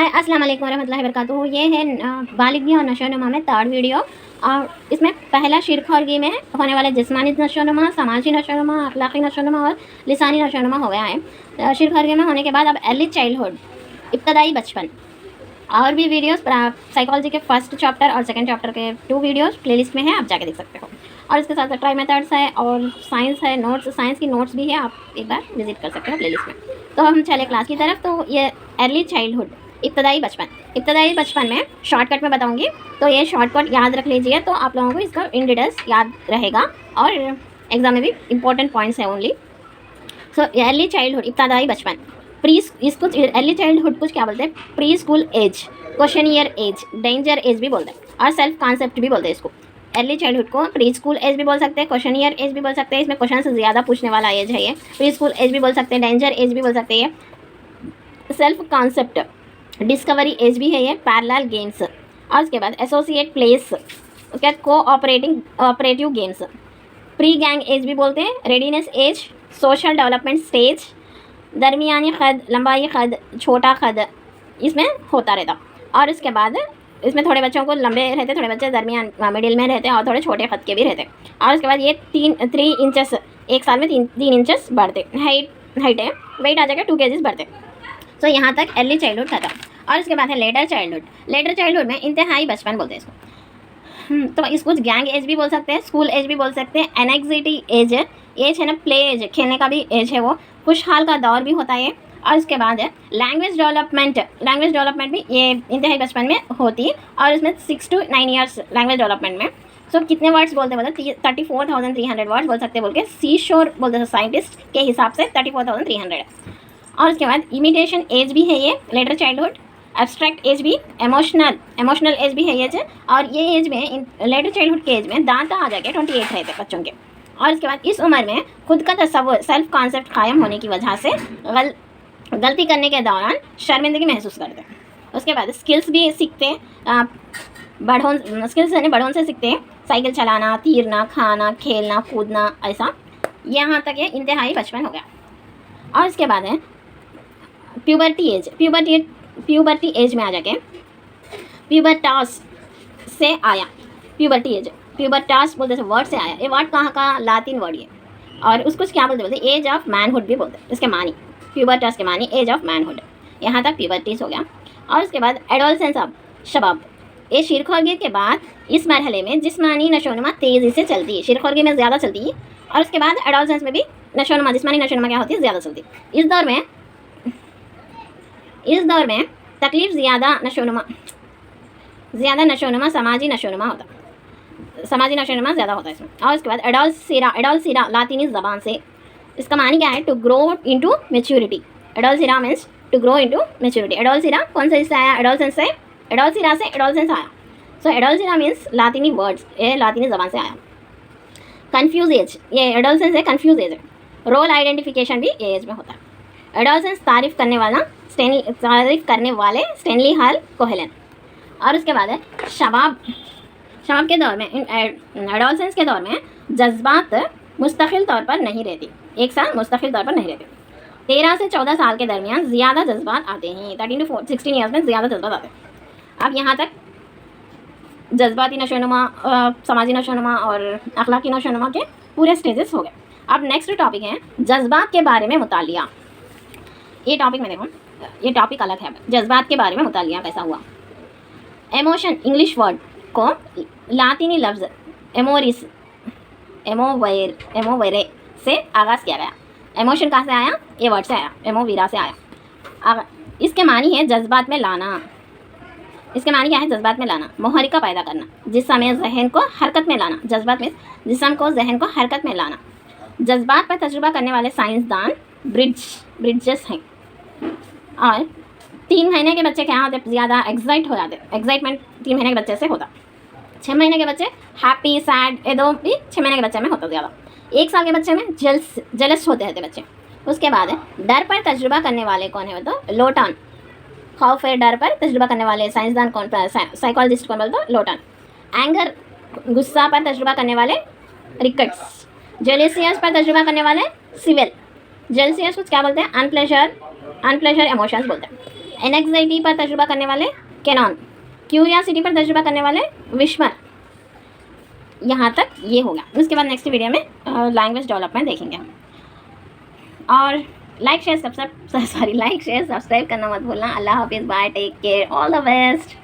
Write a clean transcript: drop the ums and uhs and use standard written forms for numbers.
अस्सलाम वालेकुम रहमतुल्लाहि वबरकातुहू। ये है बालिगी और नशोनुमा में थर्ड वीडियो। और इसमें पहला शिरखोरगी में होने वाले जिस्मानी नशोनुमा, समाजी नशोनुमा, अखलाकी नशोनुमा और लिसानी नशोनुमा हो गया है। शिरखोरगी में होने के बाद अब अर्ली चाइल्डहुड, इब्तदाई बचपन। और भी वीडियोस साइकोलॉजी के फर्स्ट चैप्टर और सेकंड चैप्टर के 2 वीडियोस प्लेलिस्ट में है, आप जाके देख सकते हो। और इसके साथ ट्राई मेथड्स है और साइंस है, नोट्स, साइंस की नोट्स भी है, आप एक बार विजिट कर सकते हो प्लेलिस्ट में। तो हम चले क्लास की तरफ। तो ये अर्ली चाइल्डहुड, इब्तदाई बचपन। इब्तदाई बचपन में शॉर्टकट में बताऊंगी, तो ये शॉर्टकट याद रख लीजिए, तो आप लोगों को इसका इन डिटेल्स याद रहेगा और एग्जाम में भी इंपॉर्टेंट पॉइंट्स है ओनली। सो अर्ली चाइल्डहुड, इब्तदाई बचपन। प्री इसको अर्ली चाइल्डहुड कुछ क्या बोलते हैं, pre school age, question year age, danger age भी बोलते हैं और सेल्फ कॉन्सेप्ट भी बोलते हैं इसको। अर्ली चाइल्डहुड को प्री स्कूल एज भी बोल सकते हैं, क्वेश्चन ईयर एज भी बोल सकते हैं। इसमें क्वेश्चन से ज़्यादा पूछने वाला एज है ये। प्री स्कूल एज भी बोल सकते हैं, डेंजर एज भी बोल सकते हैं, सेल्फ कॉन्सेप्ट, डिस्कवरी एज भी है ये, पैरेलल गेम्स। और उसके बाद एसोसिएट प्लेस, उसके बाद operative games. Pre gang age भी बोलते हैं, readiness age, social development stage, दरमियानी ख़द, लंबाई ख़द, छोटा ख़द, इसमें होता रहता। और उसके बाद इसमें थोड़े बच्चों को लंबे रहते, थोड़े बच्चे दरमियान मिडिल में रहते हैं और थोड़े छोटे ख़द के भी रहते। और उसके बाद ये 3 इंचेस, एक साल में 3 इंचेस बढ़ते, हाइट है, वेट आ जाएगा 2 kg बढ़ते। तो यहाँ तक अर्ली चाइल्डहुड खत्म। और उसके बाद है लेटर चाइल्डहुड। लेटर चाइल्डहुड में इंतहाई बचपन बोलते हैं इसको। तो इसको गैंग एज भी बोल सकते हैं, स्कूल एज भी बोल सकते हैं, एनेक्सिटी एज है ना, प्ले एज, खेलने का भी एज है वो, खुशहाल का दौर भी होता है। और उसके बाद है लैंग्वेज डेवलपमेंट। लैंग्वेज डेवलपमेंट भी ये इंतहाई बचपन में होती है और इसमें 6 to 9 ईयर्स लैंग्वेज डेवलपमेंट में। सो कितने वर्ड्स बोलते हैं, 34,300 वर्ड्स बोल सकते हैं बोल के सी शोर बोलते हैं साइंटिस्ट के हिसाब से 34,300। और उसके बाद इमिटेशन एज भी है ये लेटर चाइल्डहुड। एब्स्ट्रैक्ट एज भी, इमोशनल एज भी है ये। और ये एज में, लेटर चाइल्डहुड के एज में दांत आ जाके 28 रहते बच्चों के। और उसके बाद इस उम्र में खुद का तस्वुर, सेल्फ कॉन्सेप्ट कायम होने की वजह से गलती करने के दौरान शर्मिंदगी महसूस करते हैं। उसके बाद स्किल्स भी सीखते हैं, बड़ों से सीखते हैं, साइकिल चलाना, तीरना, खाना, खेलना, कूदना, ऐसा। यहाँ तक ये इंतहाई बचपन हो गया। और उसके बाद है प्यूबर्टी एज। प्यूबर्टी एज में आ जाके प्यूबर्टास से आया, प्यूबर्टी एज, प्यूबर्टास बोलते थे, वर्ड से आया। ये वर्ड कहाँ का, लातिन वर्ड ये। और उसको क्या बोलते एज ऑफ मैनहुड भी बोलते हैं। इसके मानी प्यूबर्टास के मानी एज ऑफ मैनहुड। यहाँ तक प्यूबर्टीज हो गया। और उसके बाद एडोलसेंस ऑफ शबाब। ये शिरखोरगी के बाद इस मरहले में जिस्मानी नशोनुमा तेज़ी से चलती है, शिरखोरगी में ज़्यादा चलती है। और उसके बाद एडोलसेंस में भी नशोनुमा, जिस्मानी नशोनुमा क्या होती है, ज़्यादा चलती है। इस दौर में तकलीफ ज़्यादा नशोनुमा समाजी नशोनुमा होता, समाजी नशोनुमा ज़्यादा होता है इसमें। और उसके बाद एडोलसीरा लातीनी ज़बान से, इसका मानी क्या है, टू ग्रो इनटू मैच्योरिटी। एडोलसीरा means to grow into maturity. एडोलसीरा कौन से इससे आया, एडोलसीरा से एडोलसेंस आया। सो एडोलसीरा मीन्स लातीनी वर्ड्स, ये लातीनी ज़बान से आया। कन्फ्यूज एज, ये एडोलसेंस है, कन्फ्यूज एज है। रोल आइडेंटिफिकेशन भी ये एज में होता है। एडोलसेंस तारीफ करने वाले स्टैनली हॉल कोहेलन। और उसके बाद है शबाब के दौर में, एडोलसेंस के दौर में जज्बात मुस्तकिल तौर पर नहीं रहती, एक साथ मुस्तकिल तौर पर नहीं रहते। 13 से 14 साल के दरमियान ज़्यादा जज्बात आते हैं, 13 to 16 ईयर्स में ज़्यादा जज्बात आते हैं। अब यहाँ तक जज्बाती नशोनुमा, समाजी नशोनुमा और अखलाकी नशोनुमा के पूरे स्टेजेस हो गए। अब नेक्स्ट टॉपिक है जज्बात के बारे में मुतालिया। ये टॉपिक में देखो, ये टॉपिक अलग है। जज्बात के बारे में मुतालिया कैसा हुआ। एमोशन, इंग्लिश वर्ड को लातीनी लफ्ज़ एमोवेरे से आगाज़ किया गया। एमोशन कहाँ से आया, ये वर्ड से आया, एमोवीरा से आया। इसके मानी है जज्बात में लाना। इसके मानी क्या है, जज्बात में लाना, मुहरिका पैदा करना, जिस्म में जहन को हरकत में लाना। जज्बात में जिस्म को जहन को हरकत में लाना। जज्बात पर तजुर्बा करने वाले साइंसदान ब्रिड्जेस हैं। और 3 महीने के बच्चे क्या होते, ज़्यादा एक्साइट हो जाते, एक्साइटमेंट 3 महीने के बच्चे से होता। 6 महीने के बच्चे हैप्पी, सैड, ये दो भी 6 महीने के बच्चे में होता ज़्यादा। 1 साल के बच्चे में जेलस होते रहते बच्चे। उसके बाद डर पर तजुर्बा करने वाले कौन है, तो लोटन। खौफ है, डर पर तजुर्बा करने वाले साइंसदान कौन, साइकोलॉजिस्ट कौन बोलते, लोटन। एंगर, गुस्सा पर तजुर्बा करने वाले रिकट्स। जेलेसियस पर तजुर्बा करने वाले सिविल। जेलेसियस कुछ क्या बोलते हैं, अनप्लेजर इमोशंस बोलते हैं। एनेक्साइटी पर तजुर्बा करने वाले कैनॉन, क्यूरियासिटी पर तजुर्बा करने वाले विस्मर। यहाँ तक ये होगा। उसके बाद नेक्स्ट वीडियो में लैंग्वेज डेवलपमेंट देखेंगे हम। और लाइक शेयर सब्सक्राइब करना मत भूलना। अल्लाह हाफिज़, bye, take care, all the best.